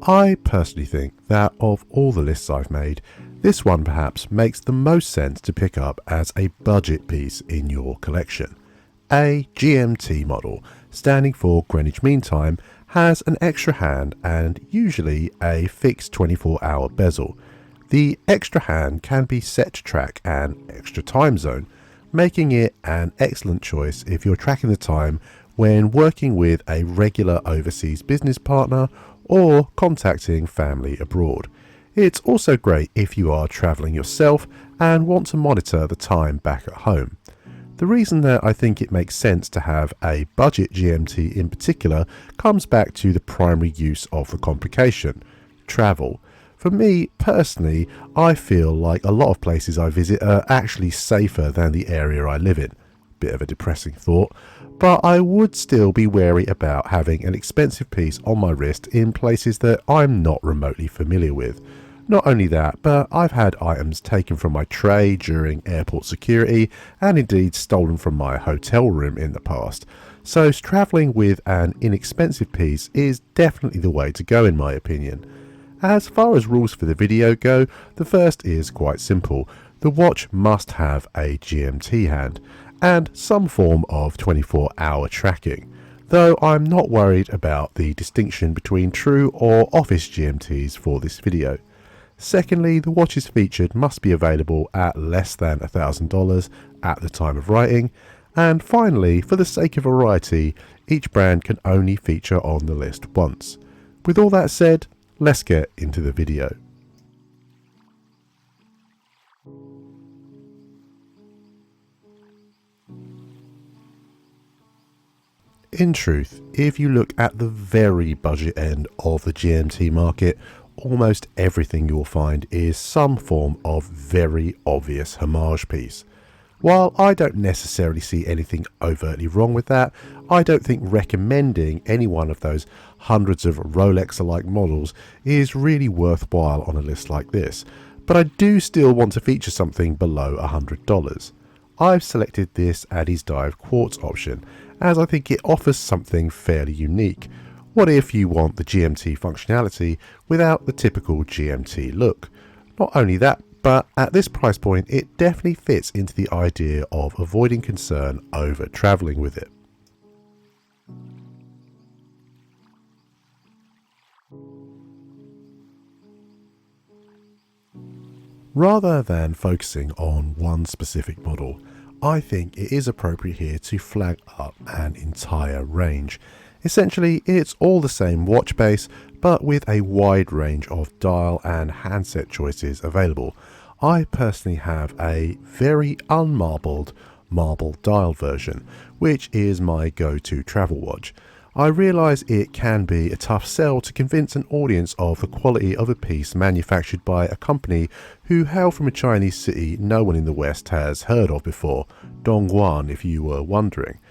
I personally think that of all the lists I've made, this one perhaps makes the most sense to pick up as a budget piece in your collection. A GMT model, standing for Greenwich Mean Time, has an extra hand and usually a fixed 24-hour bezel. The extra hand can be set to track an extra time zone, making it an excellent choice if you're tracking the time when working with a regular overseas business partner or contacting family abroad. It's also great if you are travelling yourself and want to monitor the time back at home. The reason that I think it makes sense to have a budget GMT in particular comes back to the primary use of the complication: travel. For me personally, I feel like a lot of places I visit are actually safer than the area I live in. Bit of a depressing thought, but I would still be wary about having an expensive piece on my wrist in places that I'm not remotely familiar with. Not only that, but I've had items taken from my tray during airport security and indeed stolen from my hotel room in the past. So travelling with an inexpensive piece is definitely the way to go in my opinion. As far as rules for the video go, the first is quite simple. The watch must have a GMT hand and some form of 24-hour tracking, though I'm not worried about the distinction between true or office GMTs for this video. Secondly, the watches featured must be available at less than $1,000 at the time of writing. And finally, for the sake of variety, each brand can only feature on the list once. With all that said, let's get into the video. In truth, if you look at the very budget end of the GMT market, almost everything you'll find is some form of very obvious homage piece. While I don't necessarily see anything overtly wrong with that, I don't think recommending any one of those hundreds of Rolex-alike models is really worthwhile on a list like this, but I do still want to feature something below $100. I've selected this Addiesdive Quartz option as I think it offers something fairly unique. What if you want the GMT functionality without the typical GMT look? Not only that, but at this price point it definitely fits into the idea of avoiding concern over travelling with it. Rather than focusing on one specific model, I think it is appropriate here to flag up an entire range. Essentially, it's all the same watch base, but with a wide range of dial and handset choices available. I personally have a very unmarbled marble dial version, which is my go-to travel watch. I realise it can be a tough sell to convince an audience of the quality of a piece manufactured by a company who hail from a Chinese city no one in the West has heard of before, Dongguan if you were wondering.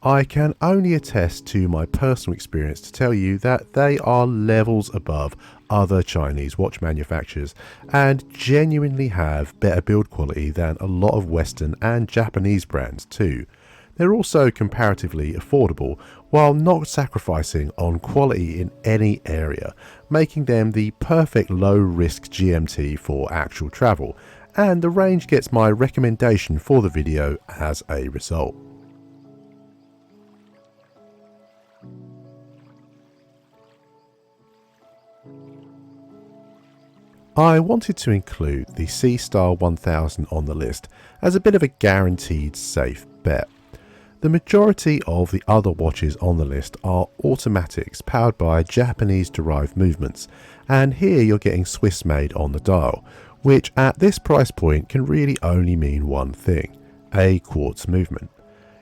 I can only attest to my personal experience to tell you that they are levels above other Chinese watch manufacturers and genuinely have better build quality than a lot of Western and Japanese brands too. They're also comparatively affordable while not sacrificing on quality in any area, making them the perfect low-risk GMT for actual travel, and the range gets my recommendation for the video as a result. I wanted to include the Seastar 1000 on the list as a bit of a guaranteed safe bet. The majority of the other watches on the list are automatics powered by Japanese derived movements, and here you're getting Swiss made on the dial, which at this price point can really only mean one thing: a quartz movement.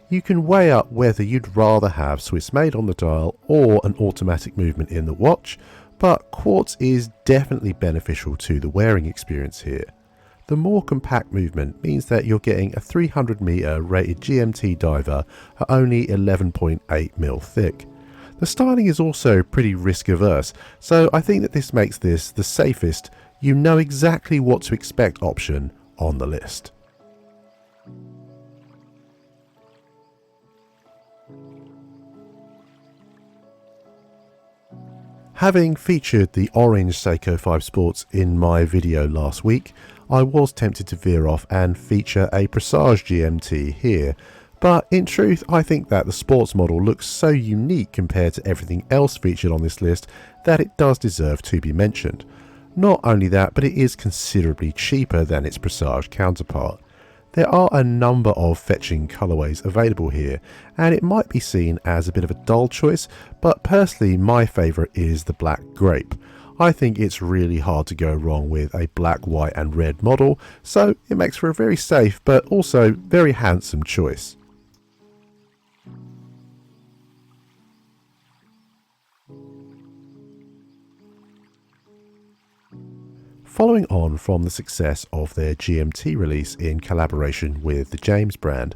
You can weigh up whether you'd rather have Swiss made on the dial or an automatic movement in the watch, but quartz is definitely beneficial to the wearing experience here. The more compact movement means that you're getting a 300 meter rated GMT diver at only 11.8mm thick. The styling is also pretty risk averse, so I think that this makes this the safest, you know exactly what to expect option on the list. Having featured the orange Seiko 5 Sports in my video last week, I was tempted to veer off and feature a Presage GMT here, but in truth I think that the sports model looks so unique compared to everything else featured on this list that it does deserve to be mentioned. Not only that, but it is considerably cheaper than its Presage counterpart. There are a number of fetching colourways available here, and it might be seen as a bit of a dull choice, but personally my favourite is the Black Grape. I think it's really hard to go wrong with a black, white and red model, so it makes for a very safe but also very handsome choice. Following on from the success of their GMT release in collaboration with the James brand,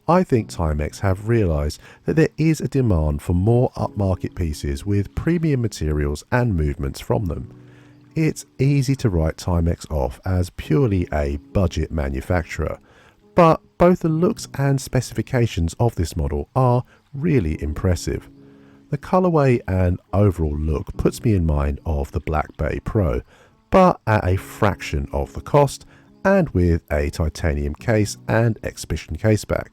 I think Timex have realised that there is a demand for more upmarket pieces with premium materials and movements from them. It's easy to write Timex off as purely a budget manufacturer, but both the looks and specifications of this model are really impressive. The colourway and overall look puts me in mind of the Black Bay Pro, but at a fraction of the cost and with a titanium case and exhibition caseback.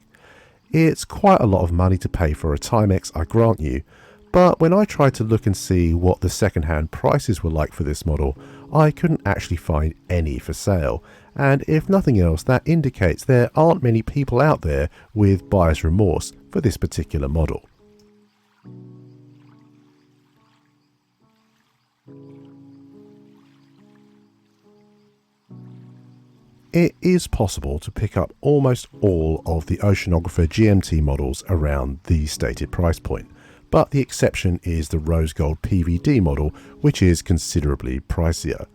It's quite a lot of money to pay for a Timex, I grant you, but when I tried to look and see what the second-hand prices were like for this model, I couldn't actually find any for sale, and if nothing else that indicates there aren't many people out there with buyer's remorse for this particular model. It is possible to pick up almost all of the Oceanographer GMT models around the stated price point, but the exception is the rose gold PVD model, which is considerably pricier.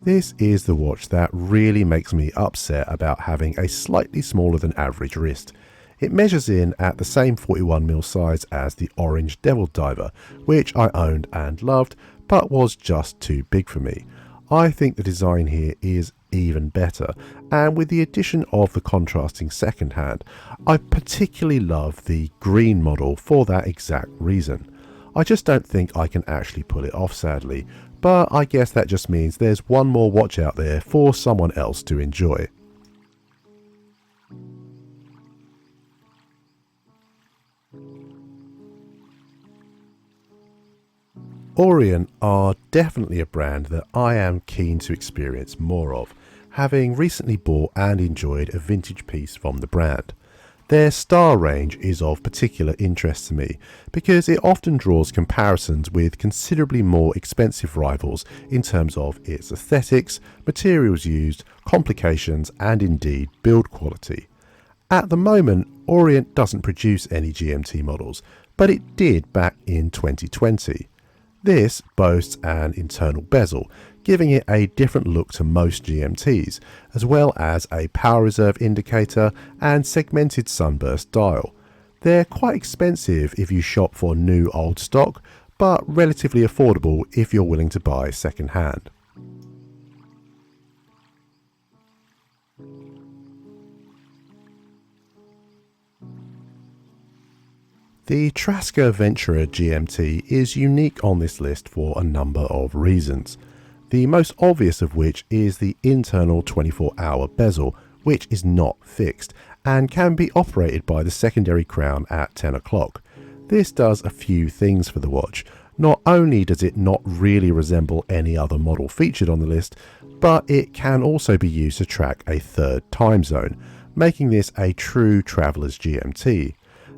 This is the watch that really makes me upset about having a slightly smaller than average wrist. It measures in at the same 41mm size as the orange Devil Diver, which I owned and loved, but was just too big for me. I think the design here is even better, and with the addition of the contrasting second hand, I particularly love the green model for that exact reason. I just don't think I can actually pull it off, sadly, but I guess that just means there's one more watch out there for someone else to enjoy. Orient are definitely a brand that I am keen to experience more of, having recently bought and enjoyed a vintage piece from the brand. Their Star range is of particular interest to me because it often draws comparisons with considerably more expensive rivals in terms of its aesthetics, materials used, complications and indeed build quality. At the moment, Orient doesn't produce any GMT models, but it did back in 2020. This boasts an internal bezel, giving it a different look to most GMTs, as well as a power reserve indicator and segmented sunburst dial. They're quite expensive if you shop for new old stock, but relatively affordable if you're willing to buy second hand. The Traska Venturer GMT is unique on this list for a number of reasons. The most obvious of which is the internal 24-hour bezel, which is not fixed and can be operated by the secondary crown at 10 o'clock. This does a few things for the watch. Not only does it not really resemble any other model featured on the list, but it can also be used to track a third time zone, making this a true traveller's GMT.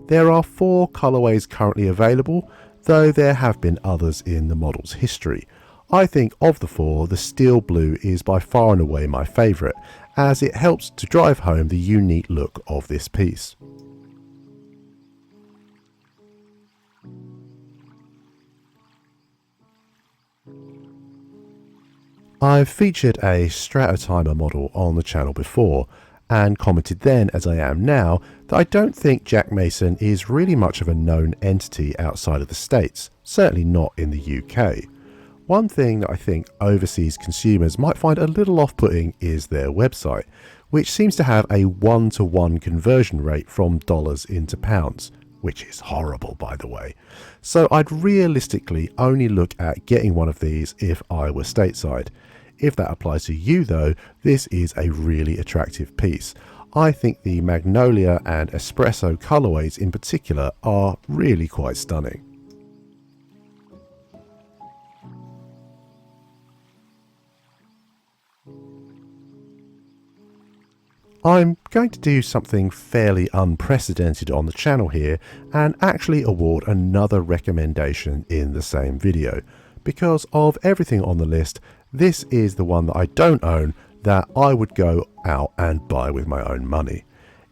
There are 4 colourways currently available, though there have been others in the model's history. I think of the 4, the steel blue is by far and away my favourite, as it helps to drive home the unique look of this piece. I've featured a Strat-O-Timer model on the channel before, and commented then, as I am now, that I don't think Jack Mason is really much of a known entity outside of the States, certainly not in the UK. One thing that I think overseas consumers might find a little off-putting is their website, which seems to have a 1-to-1 conversion rate from dollars into pounds, which is horrible by the way. So I'd realistically only look at getting one of these if I were stateside. If that applies to you though, this is a really attractive piece. I think the Magnolia and Espresso colorways in particular are really quite stunning. I'm going to do something fairly unprecedented on the channel here and actually award another recommendation in the same video. Because of everything on the list, this is the one that I don't own that I would go out and buy with my own money.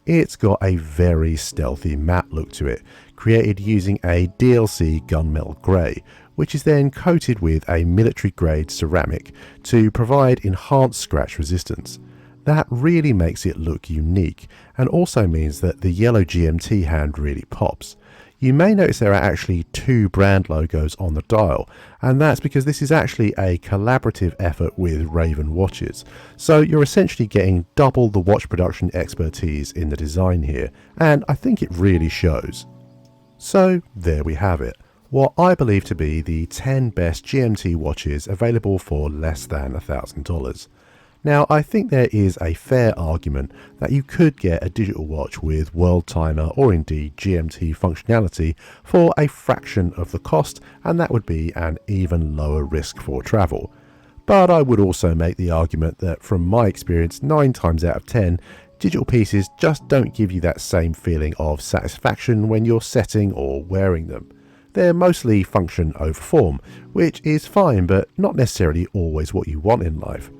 It's got a very stealthy matte look to it, created using a DLC gunmetal grey, which is then coated with a military grade ceramic to provide enhanced scratch resistance. That really makes it look unique and also means that the yellow GMT hand really pops. You may notice there are actually two brand logos on the dial, and that's because this is actually a collaborative effort with Raven watches. So you're essentially getting double the watch production expertise in the design here, and I think it really shows. So there we have it. What I believe to be the 10 best GMT watches available for less than $1,000. Now, I think there is a fair argument that you could get a digital watch with World Timer or indeed GMT functionality for a fraction of the cost, and that would be an even lower risk for travel. But I would also make the argument that from my experience, 9 times out of 10, digital pieces just don't give you that same feeling of satisfaction when you're setting or wearing them. They're mostly function over form, which is fine but not necessarily always what you want in life.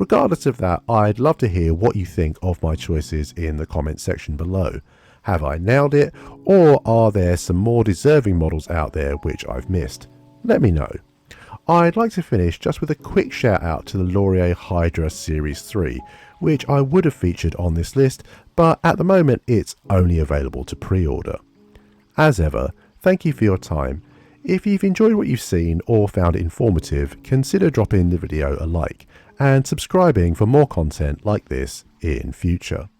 Regardless of that, I'd love to hear what you think of my choices in the comment section below. Have I nailed it, or are there some more deserving models out there which I've missed? Let me know. I'd like to finish just with a quick shout out to the Laurier Hydra Series 3, which I would have featured on this list, but at the moment it's only available to pre-order. As ever, thank you for your time. If you've enjoyed what you've seen or found it informative, consider dropping the video a like and subscribing for more content like this in future.